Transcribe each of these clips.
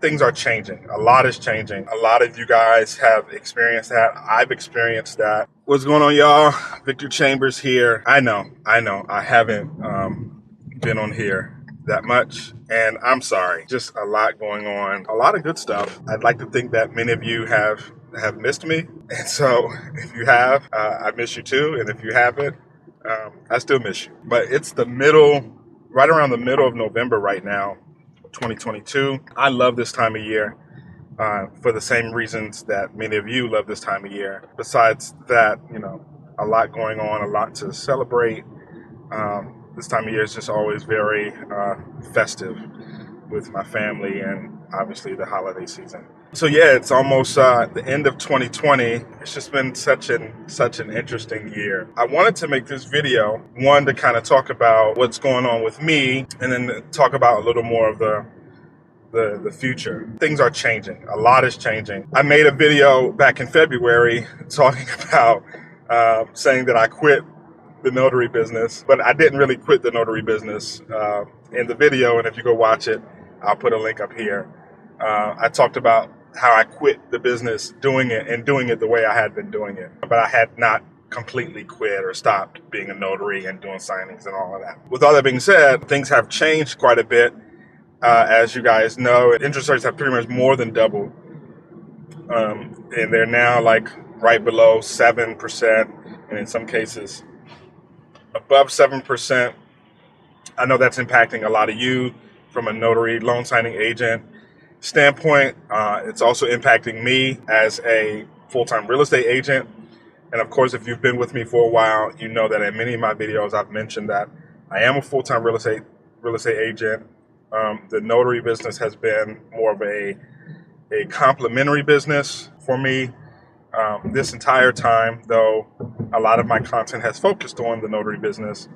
things are changing. A lot is changing. A lot of you guys have experienced that. I've experienced that. What's going on, y'all? Victor Chambers here. I know. I haven't been on here that much, and I'm sorry. Just a lot going on. A lot of good stuff. I'd like to think that many of you have missed me, and so if you have, I miss you too. And if you haven't, I still miss you. But it's right around the middle of November right now, 2022. I love this time of year for the same reasons that many of you love this time of year. Besides that, a lot going on, a lot to celebrate. This time of year is just always very festive with my family and obviously the holiday season. So yeah, it's almost the end of 2020. It's just been such an interesting year. I wanted to make this video, one, to kind of talk about what's going on with me, and then talk about a little more of the future. Things are changing. A lot is changing. I made a video back in February talking about saying that I quit the notary business, but I didn't really quit the notary business in the video. And if you go watch it, I'll put a link up here. I talked about how I quit the business doing it the way I had been doing it. But I had not completely quit or stopped being a notary and doing signings and all of that. With all that being said, things have changed quite a bit. As you guys know, interest rates have pretty much more than doubled. And they're now like right below 7%, and in some cases above 7%. I know that's impacting a lot of you from a notary loan signing agent standpoint. It's also impacting me as a full-time real estate agent. And of course, if you've been with me for a while, you know that in many of my videos, I've mentioned that I am a full-time real estate agent. The notary business has been more of a complementary business for me. This entire time, though a lot of my content has focused on the notary business,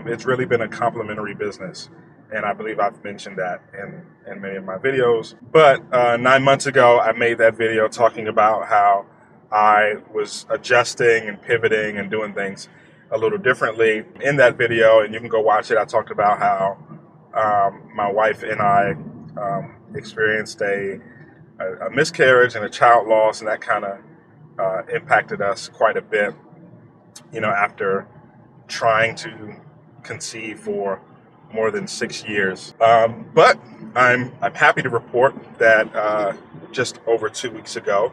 it's really been a complementary business. And I believe I've mentioned that in many of my videos. But 9 months ago, I made that video talking about how I was adjusting and pivoting and doing things a little differently. In that video, and you can go watch it, I talked about how my wife and I experienced a miscarriage and a child loss, and that kind of impacted us quite a bit, after trying to conceive for more than 6 years. But I'm happy to report that just over 2 weeks ago,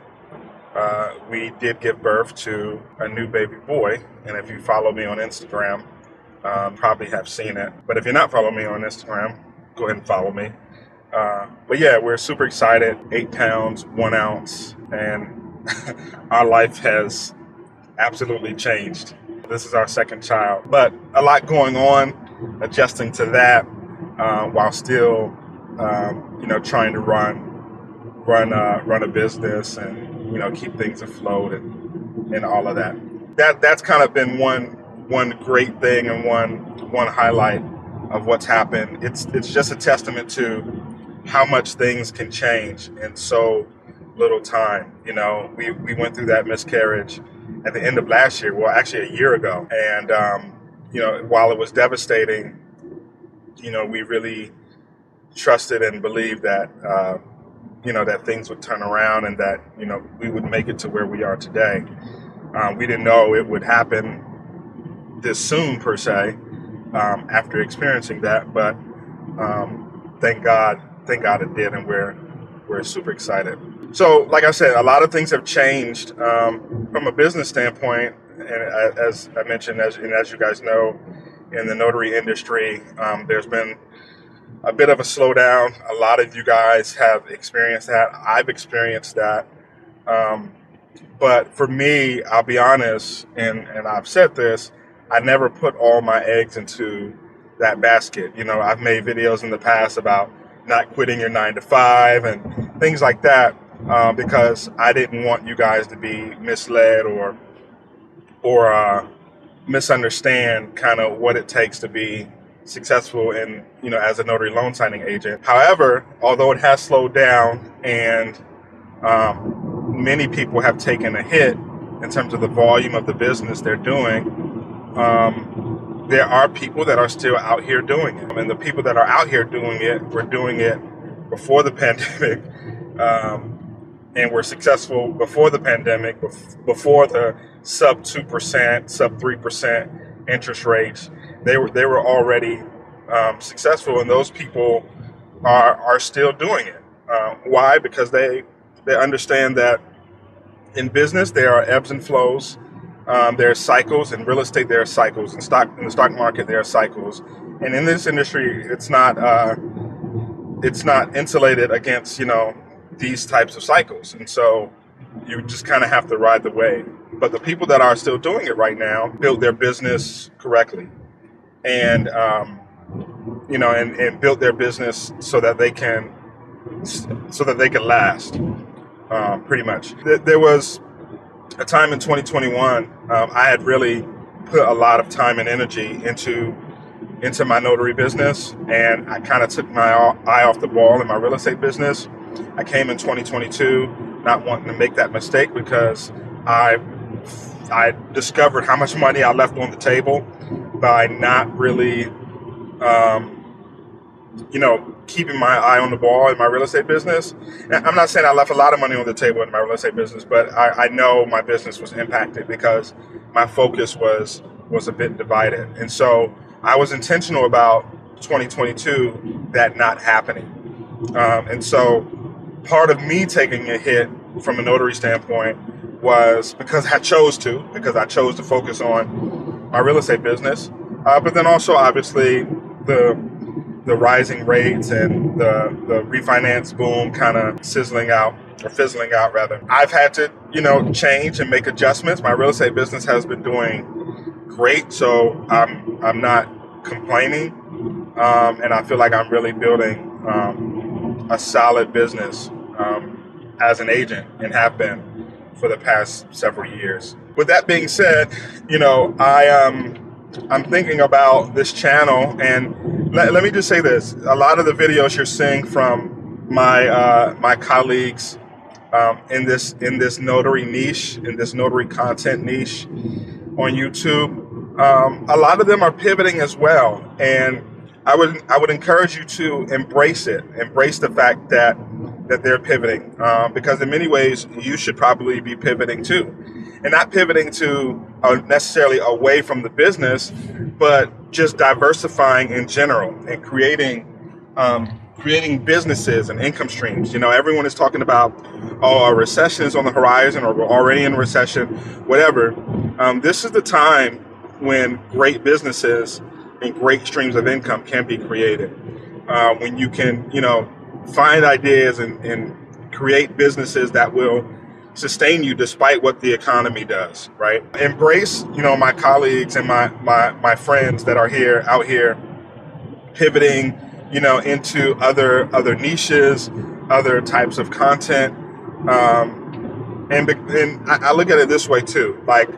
we did give birth to a new baby boy. And if you follow me on Instagram, probably have seen it. But if you're not following me on Instagram, go ahead and follow me. But yeah, we're super excited. 8 pounds, 1 ounce, and our life has absolutely changed. This is our second child, but a lot going on, adjusting to that while still, trying to run a business and keep things afloat and all of that. That's kind of been one great thing and one highlight of what's happened. It's just a testament to how much things can change in so little time. We went through that miscarriage at the end of last year, well, actually a year ago. And, while it was devastating, we really trusted and believed that, that things would turn around and that, we would make it to where we are today. We didn't know it would happen this soon, per se, after experiencing that. But thank God it did, and we're super excited. So, like I said, a lot of things have changed from a business standpoint, and as I mentioned, as you guys know, in the notary industry, there's been a bit of a slowdown. A lot of you guys have experienced that. I've experienced that. But for me, I'll be honest, and I've said this, I never put all my eggs into that basket. I've made videos in the past about not quitting your 9 to 5 and things like that, because I didn't want you guys to be misled or misunderstand kind of what it takes to be successful in, as a notary loan signing agent. However, although it has slowed down and many people have taken a hit in terms of the volume of the business they're doing, there are people that are still out here doing it. And the people that are out here doing it, we're doing it before the pandemic, and were successful before the pandemic, before the sub 2%, sub 3% interest rates. They were already successful, and those people are still doing it. Why? Because they understand that in business there are ebbs and flows. There are cycles in real estate. There are cycles in the stock market. There are cycles, and in this industry, it's not insulated against these types of cycles. And so you just kind of have to ride the wave. But the people that are still doing it right now built their business correctly, and and built their business so that they can last. Pretty much. There was a time in 2021, I had really put a lot of time and energy into my notary business, and I kind of took my eye off the ball in my real estate business. I came in 2022 not wanting to make that mistake, because I discovered how much money I left on the table by not really keeping my eye on the ball in my real estate business. And I'm not saying I left a lot of money on the table in my real estate business, but I know my business was impacted because my focus was a bit divided. And so I was intentional about 2022 that not happening. And so part of me taking a hit from a notary standpoint was because I chose to focus on my real estate business. But then also, obviously, the rising rates and the refinance boom kind of fizzling out rather. I've had to, change and make adjustments. My real estate business has been doing great, so I'm not complaining, and I feel like I'm really building a solid business as an agent, and have been for the past several years. With that being said, I'm thinking about this channel, and let me just say this: a lot of the videos you're seeing from my colleagues in this notary niche, in this notary content niche on YouTube, a lot of them are pivoting as well, and I would encourage you to embrace the fact that they're pivoting, because in many ways you should probably be pivoting too. And not pivoting to necessarily away from the business, but just diversifying in general and creating businesses and income streams. Everyone is talking about, a recession is on the horizon, or we're already in a recession, whatever. This is the time when great businesses and great streams of income can be created. When you can, find ideas and create businesses that will sustain you despite what the economy does, right? Embrace, my colleagues and my friends that are out here pivoting, into other niches, other types of content. And I look at it this way too. Like,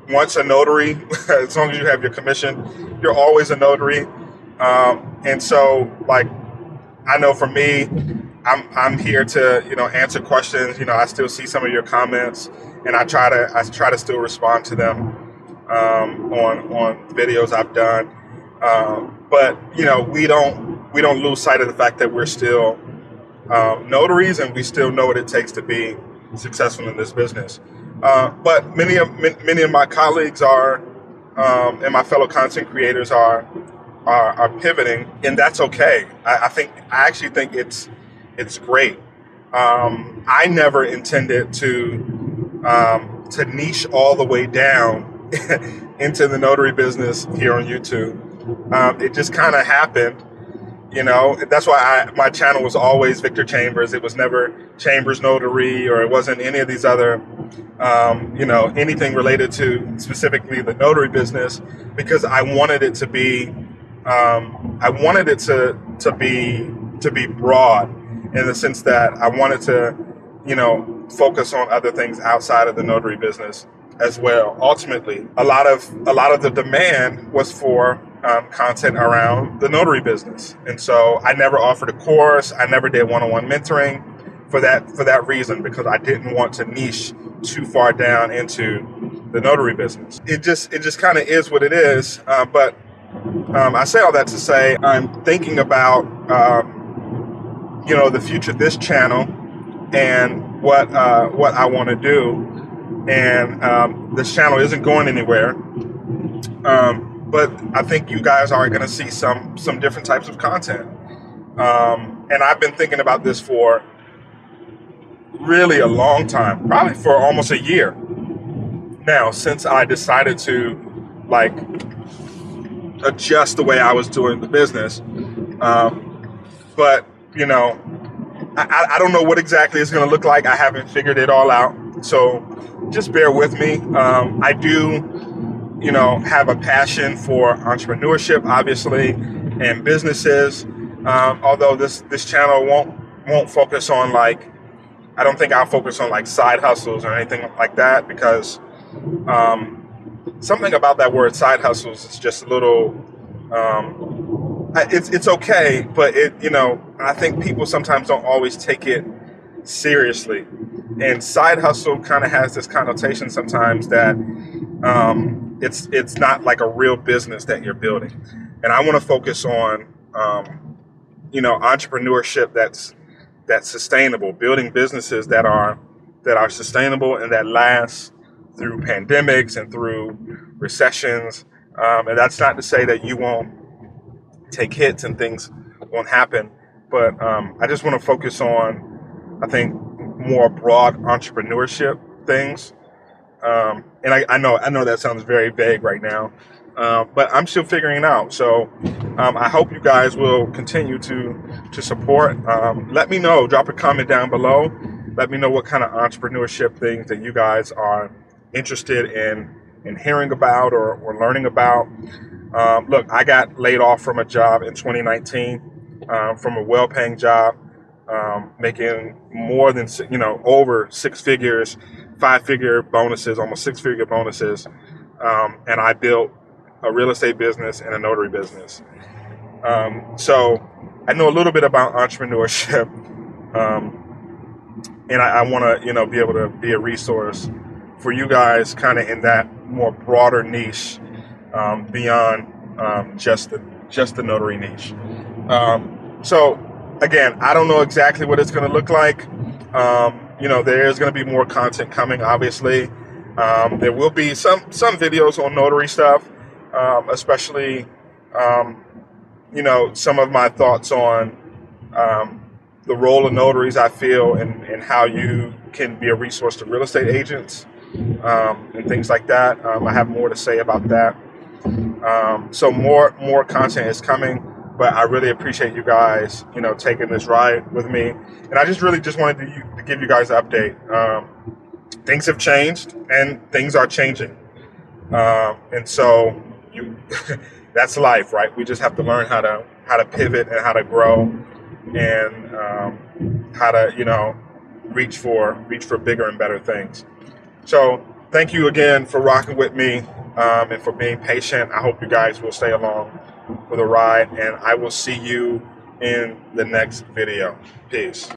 once a notary, as long as you have your commission, you're always a notary. And so, like, I know for me, I'm here to answer questions. I still see some of your comments, and I try to still respond to them on videos I've done. But we don't lose sight of the fact that we're still notaries, and we still know what it takes to be successful in this business. But many of my colleagues are, and my fellow content creators are pivoting, and that's okay. I actually think it's great. I never intended to niche all the way down into the notary business here on YouTube. It just kind of happened. That's why my channel was always Victor Chambers. It was never Chambers Notary, or it wasn't any of these other, anything related to specifically the notary business, because I wanted it to be, to be broad, in the sense that I wanted to, focus on other things outside of the notary business as well. Ultimately, a lot of the demand was for content around the notary business, and so I never offered a course. I never did one-on-one mentoring for that reason, because I didn't want to niche too far down into the notary business. It just kind of is what it is. But I say all that to say I'm thinking about the future of this channel and what I want to do. And this channel isn't going anywhere. But I think you guys are going to see some different types of content. And I've been thinking about this for really a long time, probably for almost a year now, since I decided to like adjust the way I was doing the business. But I don't know what exactly it's going to look like. I haven't figured it all out, so just bear with me. I do have a passion for entrepreneurship, obviously, and businesses. Although this channel won't focus on I don't think I'll focus on side hustles or anything like that, because something about that word side hustles is just a little. It's okay, but I think people sometimes don't always take it seriously, and side hustle kind of has this connotation sometimes that it's not like a real business that you're building. And I want to focus on entrepreneurship that's sustainable, building businesses that are sustainable and that last through pandemics and through recessions. And that's not to say that you won't take hits and things won't happen, but I just want to focus on, I think, more broad entrepreneurship things. And I know that sounds very vague right now, but I'm still figuring it out. So I hope you guys will continue to support. Let me know. Drop a comment down below. Let me know what kind of entrepreneurship things that you guys are interested in hearing about or learning about. Look, I got laid off from a job in 2019, from a well-paying job, making more than over six figures, 5-figure bonuses, almost 6-figure bonuses, and I built a real estate business and a notary business. So I know a little bit about entrepreneurship, and I want to be able to be a resource for you guys, kind of in that more broader niche, beyond just the notary niche. So again, I don't know exactly what it's going to look like. There's going to be more content coming, obviously. There will be some videos on notary stuff, especially, some of my thoughts on the role of notaries, I feel, and how you can be a resource to real estate agents, and things like that. I have more to say about that. So more content is coming. But I really appreciate you guys, taking this ride with me. And I just wanted to give you guys an update. Things have changed, and things are changing. And so that's life, right? We just have to learn how to pivot and how to grow, and how to reach for bigger and better things. So thank you again for rocking with me, and for being patient. I hope you guys will stay along for the ride, and I will see you in the next video. Peace.